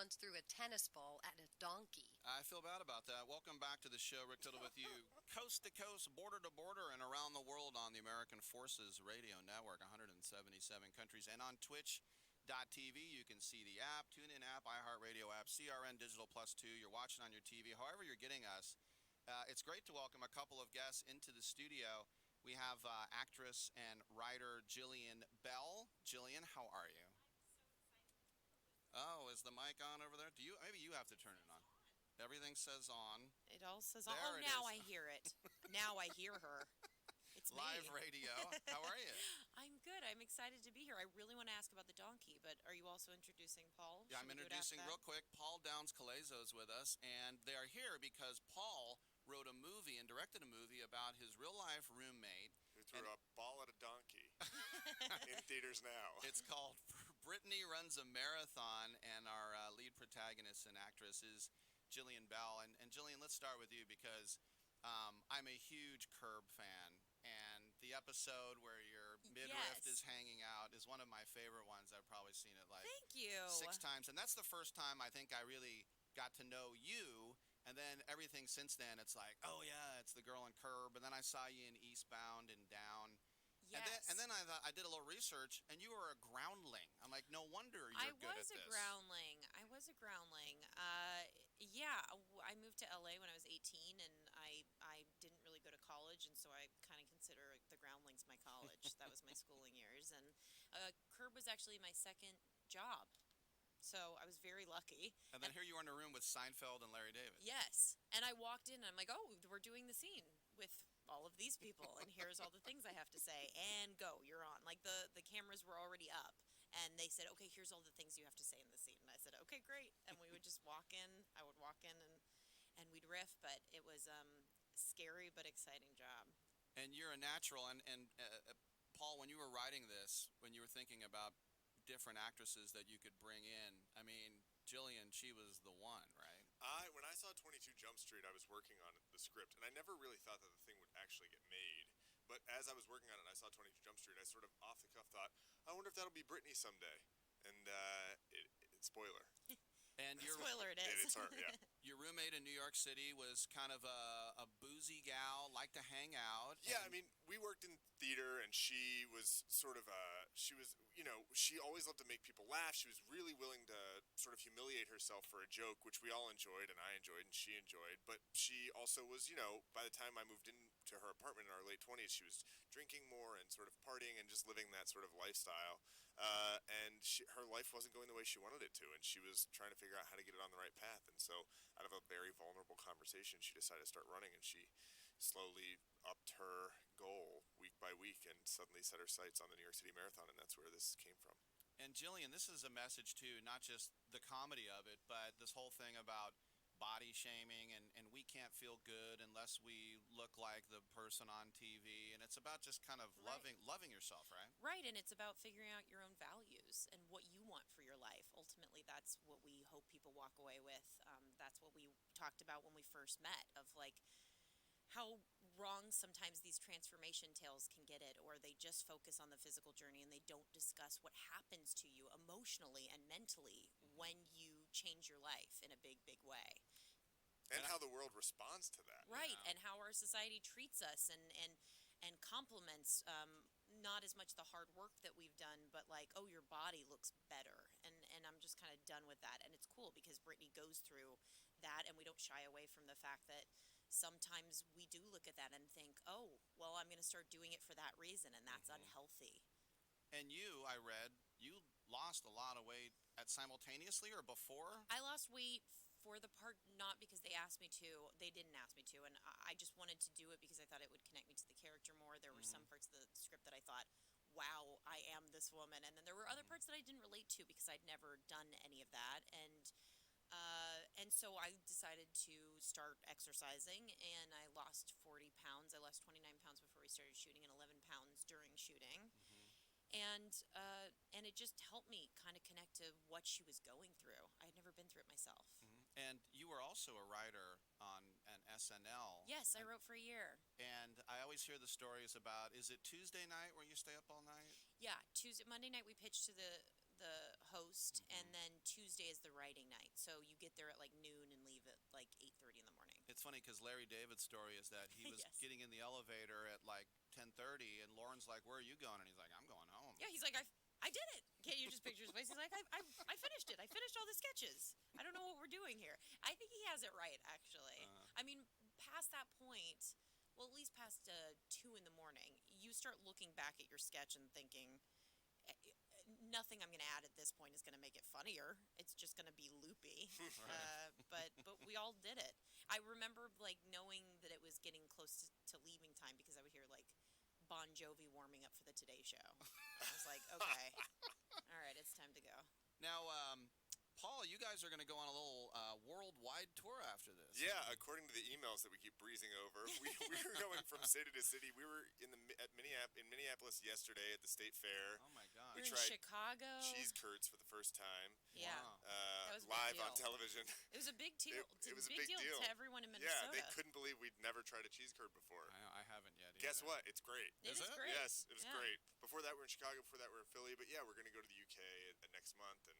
runs through a tennis ball at a donkey. I feel bad about that. Welcome back to the show. Rick Tittle with you, coast to coast, border to border, and around the world on the American Forces Radio Network, 177 countries, and on Twitch.tv. You can see the app, TuneIn app, iHeartRadio app, CRN Digital Plus 2. You're watching on your TV. However you're getting us, it's great to welcome a couple of guests into the studio. We have actress and writer Jillian Bell. Jillian, how are you? Oh, is the mic on over there? Maybe you have to turn it on. Everything says on. It all says There on. Oh, it now is. I hear it. Now I hear her. It's Live me. radio. How are you? I'm good. I'm excited to be here. I really want to ask about the donkey, but are you also introducing Paul? Yeah, Should I'm we do it introducing after real that? quick. Paul Downs Calazo is with us, and they are here because Paul wrote a movie and directed a movie about his real-life roommate. Who threw a ball at a donkey in theaters now. It's called Brittany Runs a Marathon, and our lead protagonist and actress is Jillian Bell. And Jillian, let's start with you because I'm a huge Curb fan, and the episode where your midriff Yes. is hanging out is one of my favorite ones. I've probably seen it like Thank you. 6 times, and that's the first time I think I really got to know you. And then everything since then, it's like, oh yeah, it's the girl in Curb. And then I saw you in Eastbound and Down. Yes. And then I thought, I did a little research, and you were a groundling. I'm like, no wonder you're good at this. I was a groundling. I moved to LA when I was 18, and I didn't really go to college, and so I kind of consider the groundlings my college. That was my schooling years, and Curb was actually my second job. So I was very lucky. And then here you are in a room with Seinfeld and Larry David. Yes. And I walked in and I'm like, oh, we're doing the scene with all of these people. And here's all the things I have to say. And go, you're on. Like the cameras were already up. And they said, okay, here's all the things you have to say in the scene. And I said, okay, great. And we would just walk in. I would walk in and we'd riff. But it was scary but exciting job. And you're a natural. And Paul, when you were writing this, when you were thinking about different actresses that you could bring in, I mean, Jillian, she was the one, right? When I saw 22 Jump Street, I was working on the script, and I never really thought that the thing would actually get made. But as I was working on it and I saw 22 Jump Street, I sort of off the cuff thought, I wonder if that'll be Brittany someday. And spoiler. And Spoiler it is. It's hard, yeah. your roommate in New York City was kind of a boozy gal, liked to hang out. Yeah, I mean, we worked in theater, and she was sort of she always loved to make people laugh. She was really willing to sort of humiliate herself for a joke, which we all enjoyed, and I enjoyed, and she enjoyed. But she also was, by the time I moved into her apartment in our late 20s, she was drinking more and sort of partying and just living that sort of lifestyle. And her life wasn't going the way she wanted it to, and she was trying to figure out how to get it on the right path. And so out of a very vulnerable conversation, she decided to start running, and she slowly upped her goal week by week and suddenly set her sights on the New York City Marathon, and that's where this came from. And Jillian, this is a message too, not just the comedy of it, but this whole thing about body shaming and we can't feel good unless we look like the person on TV. And it's about just kind of loving yourself, right? Right, and it's about figuring out your own values and what you want for your life. Ultimately, that's what we hope people walk away with. That's what we talked about when we first met, of like how wrong sometimes these transformation tales can get it, or they just focus on the physical journey and they don't discuss what happens to you emotionally and mentally when you change your life in a big, big way. And how the world responds to that. Right, Yeah. and how our society treats us and compliments not as much the hard work that we've done, but like, oh, your body looks better. And I'm just kind of done with that. And it's cool because Brittany goes through that, and we don't shy away from the fact that sometimes we do look at that and think, oh, well, I'm going to start doing it for that reason, and that's unhealthy. And I read, you lost a lot of weight simultaneously or before? I lost weight for the part, not because they asked me to. They didn't ask me to, and I just wanted to do it because I thought it would connect me to the character more. There were some parts of the script that I thought, wow, I am this woman. And then there were other parts that I didn't relate to because I'd never done any of that. And so I decided to start exercising, and I lost 40 pounds. I lost 29 pounds before we started shooting and 11 pounds during shooting. And it just helped me kind of connect to what she was going through. I had never been through it myself. And you were also a writer on an SNL. Yes, I wrote for a year. And I always hear the stories about, is it Tuesday night where you stay up all night? Yeah, Monday night we pitched to the host, and then Tuesday is the writing night. So you get there at like noon and leave at like 8:30 in the morning. It's funny because Larry David's story is that he was Yes. getting in the elevator at like 10:30, and Lauren's like, "Where are you going?" And he's like, "I'm going home." Yeah, he's like, I did it. Can't you just picture his face? He's like, I finished it. I finished all the sketches. I don't know what we're doing here. I think he has it right, actually. I mean, past that point, well, at least past 2 in the morning, you start looking back at your sketch and thinking, nothing I'm going to add at this point is going to make it funnier. It's just going to be loopy. But we all did it. I remember like knowing that it was getting close to leaving time because I would hear like Bon Jovi warming up for the Today Show. I was like, okay, all right, it's time to go. Now, Paul, you guys are going to go on a little worldwide tour after this. Yeah, according to the emails that we keep breezing over, we were going from city to city. We were in Minneapolis yesterday at the State Fair. Oh my God. We were in tried Chicago. Cheese curds for the first time. Yeah, Wow. that was a big Live on deal. television. It was a big deal. It was a big big deal deal. to everyone in Yeah, Minnesota. they couldn't believe we'd never tried a cheese curd before. I haven't yet. Guess either. what? It's great. It Is is it? great. Yes, it was Yeah. great. Before that, we're in Chicago. Before that, we're in Philly. But yeah, we're going to go to the UK next month, and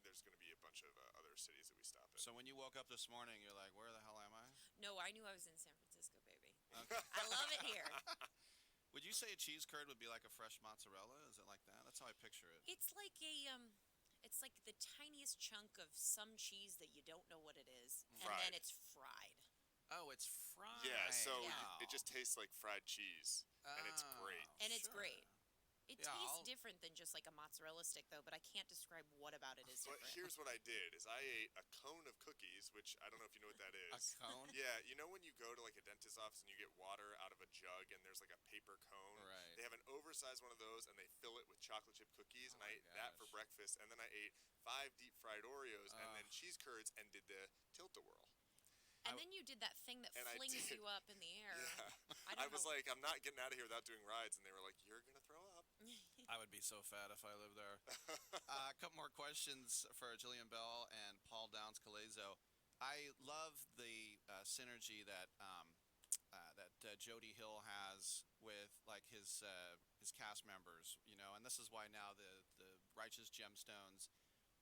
there's going to be a bunch of other cities that we stop in. So when you woke up this morning, you're like, "Where the hell am I?" No, I knew I was in San Francisco, baby. Okay. I love it here. Would you say a cheese curd would be like a fresh mozzarella? Is it like that? That's how I picture it. It's like it's like the tiniest chunk of some cheese that you don't know what it is, and Fried. then it's fried. Oh, it's fried. Yeah, so Wow. it just tastes like fried cheese, and it's great. And it's sure. great. It Yeah, tastes I'll- different than just like a mozzarella stick, though. But I can't describe what about it is But different. here's what I did: is I ate a cone of cookies, which I don't know if you know what that A is. cone? Yeah, you know when you go to like a dentist's office and you get water out of a jug and there's like a paper cone? Right. They have an oversized one of those and they fill it with chocolate chip cookies, Oh and I my ate that for gosh. breakfast, and then I ate 5 deep fried Oreos and then Ugh. cheese curds and did the tilt-a-whirl. And then you did that thing that And I flings did. you up in the air. Yeah. I I don't was know. like, I'm not getting out of here without doing rides, and they were like, you're gonna throw up. I would be so fat if I lived there. A couple more questions for Jillian Bell and Paul Downs Calazo. I love the synergy that Jody Hill has with like his cast members, you know, and this is why now the Righteous Gemstones.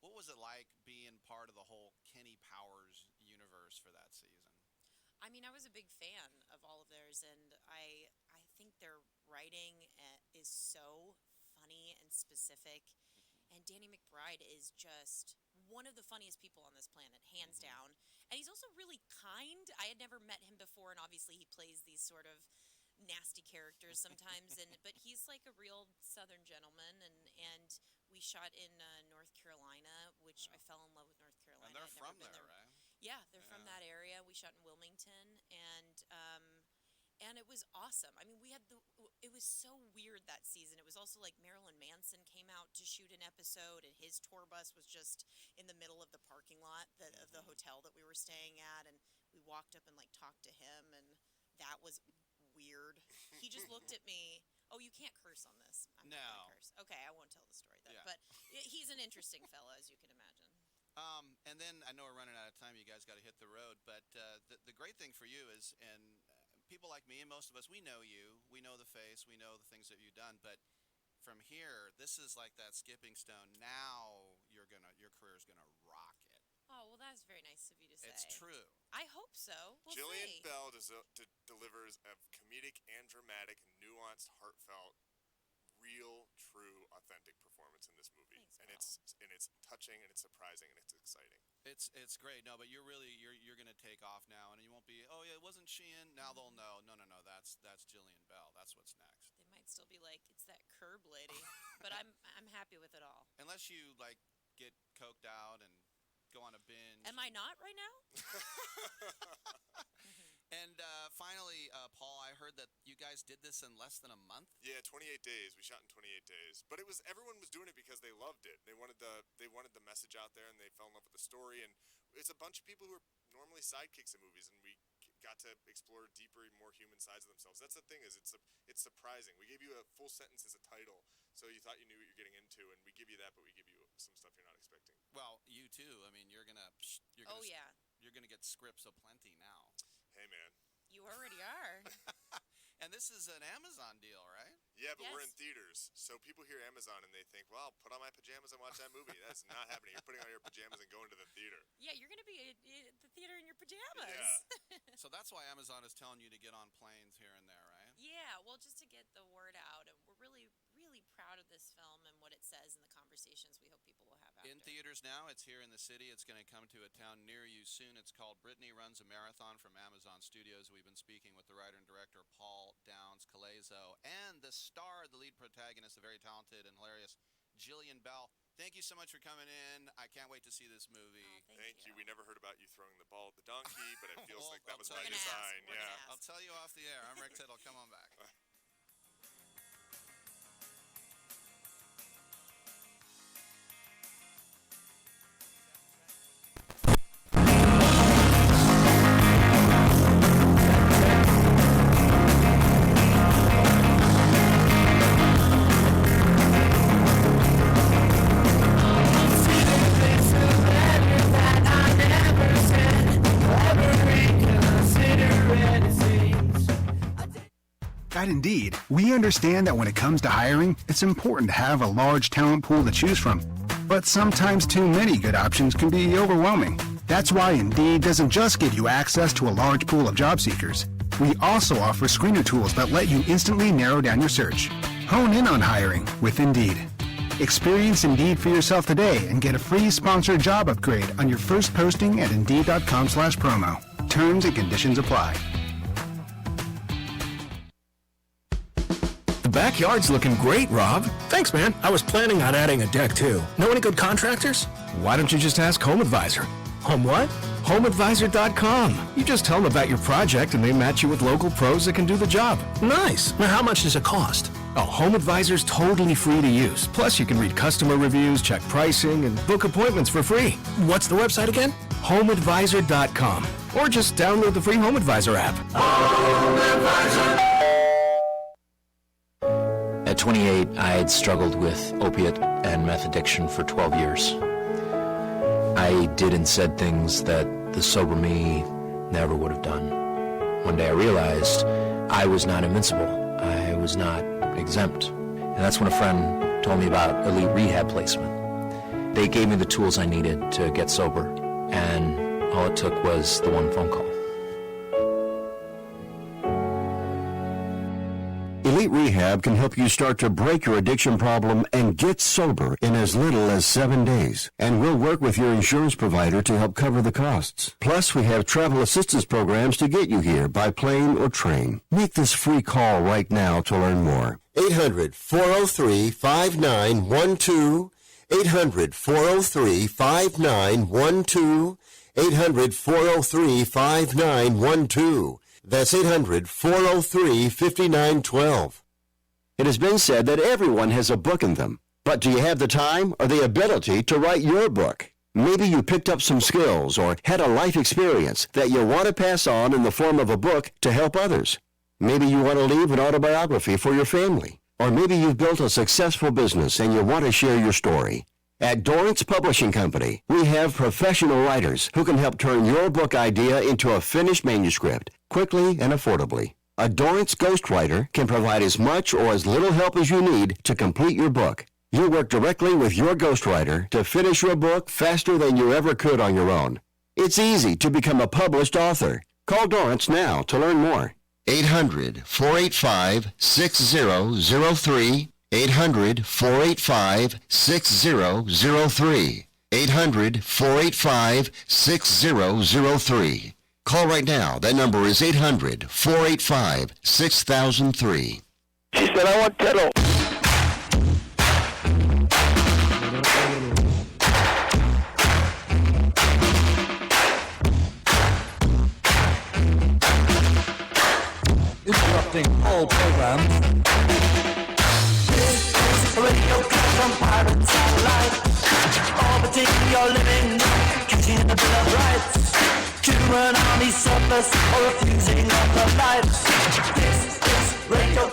What was it like being part of the whole Kenny Powers universe for that season? I mean, I was a big fan of all of theirs, and I think their writing is so funny and specific. And Danny McBride is just one of the funniest people on this planet, hands down. And he's also really kind. I had never met him before, and obviously he plays these sort of nasty characters sometimes. But he's like a real Southern gentleman, and we shot in North Carolina, which I fell in love with North Carolina. And they're I'd never from been there, right? Yeah, they're from Yeah. that area. We shot in Wilmington, and it was awesome. I mean, it was so weird that season. It was also like Marilyn Manson came out to shoot an episode, and his tour bus was just in the middle of the parking lot of the hotel that we were staying at, and we walked up and like talked to him, and that was weird. He just looked at me. Oh, you can't curse on this. I'm not No. gonna curse. Okay, I won't tell the story then. Yeah. But he's an interesting fellow, as you can imagine. And then I know we're running out of time. You guys got to hit the road. But the great thing for you is, and people like me and most of us, we know you. We know the face. We know the things that you've done. But from here, this is like that skipping stone. Now your career's gonna rock it. Oh, well, that's very nice of you to say. It's true. I hope so. We'll Jillian see. Bell delivers a comedic and dramatic, nuanced, heartfelt, real, true, authentic performance in this movie. Thanks, And it's touching, and it's surprising, and it's exciting. It's great. No, but you're gonna take off now, and you won't be. Oh yeah, it wasn't Sheehan. Now they'll know. No. That's Jillian Bell. That's what's next. They might still be like, it's that curb lady, but I'm happy with it all. Unless you like get coked out and go on a binge. Am I not right now? And finally, Paul, I heard that you guys did this in less than a month. Yeah, 28 days. We shot in 28 days. But everyone was doing it because they loved it. They wanted the message out there, and they fell in love with the story. And it's a bunch of people who are normally sidekicks in movies, and we got to explore deeper, more human sides of themselves. That's the thing, is it's surprising. We gave you a full sentence as a title, so you thought you knew what you're getting into, and we give you that, but we give you some stuff you're not expecting. Well, you too. I mean, you're gonna Oh, yeah. you're gonna get scripts aplenty now. Hey, man. You already are. And this is an Amazon deal, right? Yeah, but we're in Yes. theaters, so people hear Amazon and they think, well, I'll put on my pajamas and watch that movie. That's not happening. You're putting on your pajamas and going to the theater. Yeah, you're gonna be at the theater in your pajamas. Yeah. So that's why Amazon is telling you to get on planes here and there, right? Yeah, well, just to get the word out, and we're really, really proud of this film and what it says and the conversations we hope people will have after. In theaters now, it's here in the city. It's going to come to a town near you soon. It's called Brittany Runs a Marathon from Amazon Studios. We've been speaking with the writer and director Paul Downs Calezo and the star, the lead protagonist, the very talented and hilarious Jillian Bell. Thank you so much for coming in. I can't wait to see this movie. Oh, Thank you. We never heard about you throwing the ball at the donkey, but it feels Well, like that I'll was tell by you- design. We're gonna Yeah. ask. I'll tell you off the air. I'm Rick Tittle. Come on back. At Indeed, we understand that when it comes to hiring, it's important to have a large talent pool to choose from. But sometimes too many good options can be overwhelming. That's why Indeed doesn't just give you access to a large pool of job seekers. We also offer screener tools that let you instantly narrow down your search. Hone in on hiring with Indeed. Experience Indeed for yourself today and get a free sponsored job upgrade on your first posting at Indeed.com/promo. Terms and conditions apply. The backyard's looking great, Rob. Thanks, man. I was planning on adding a deck, too. Know any good contractors? Why don't you just ask Home Advisor? Home what? HomeAdvisor.com. You just tell them about your project and they match you with local pros that can do the job. Nice. Now, how much does it cost? Oh, Home Advisor's totally free to use. Plus, you can read customer reviews, check pricing, and book appointments for free. What's the website again? HomeAdvisor.com. Or just download the free Home Advisor app. At 28, I had struggled with opiate and meth addiction for 12 years. I did and said things that the sober me never would have done. One day I realized I was not invincible. I was not exempt. And that's when a friend told me about elite rehab placement. They gave me the tools I needed to get sober, and all it took was the one phone call. Elite Rehab can help you start to break your addiction problem and get sober in as little as 7 days. And we'll work with your insurance provider to help cover the costs. Plus, we have travel assistance programs to get you here by plane or train. Make this free call right now to learn more. 800-403-5912. 800-403-5912. 800-403-5912. That's 800-403-5912. It has been said that everyone has a book in them. But do you have the time or the ability to write your book? Maybe you picked up some skills or had a life experience that you want to pass on in the form of a book to help others. Maybe you want to leave an autobiography for your family. Or maybe you've built a successful business and you want to share your story. At Dorrance Publishing Company, we have professional writers who can help turn your book idea into a finished manuscript quickly and affordably. A Dorrance ghostwriter can provide as much or as little help as you need to complete your book. You work directly with your ghostwriter to finish your book faster than you ever could on your own. It's easy to become a published author. Call Dorrance now to learn more. 800-485-6003. 800-485-6003. 800-485-6003. Call right now. That number is 800-485-6003. She said, I want Tittle. Interrupting all programs. Radio cut from pirate satellite, orbiting your living room, catching a bill of rights, to an army surplus or refusing of the lights. This is radio.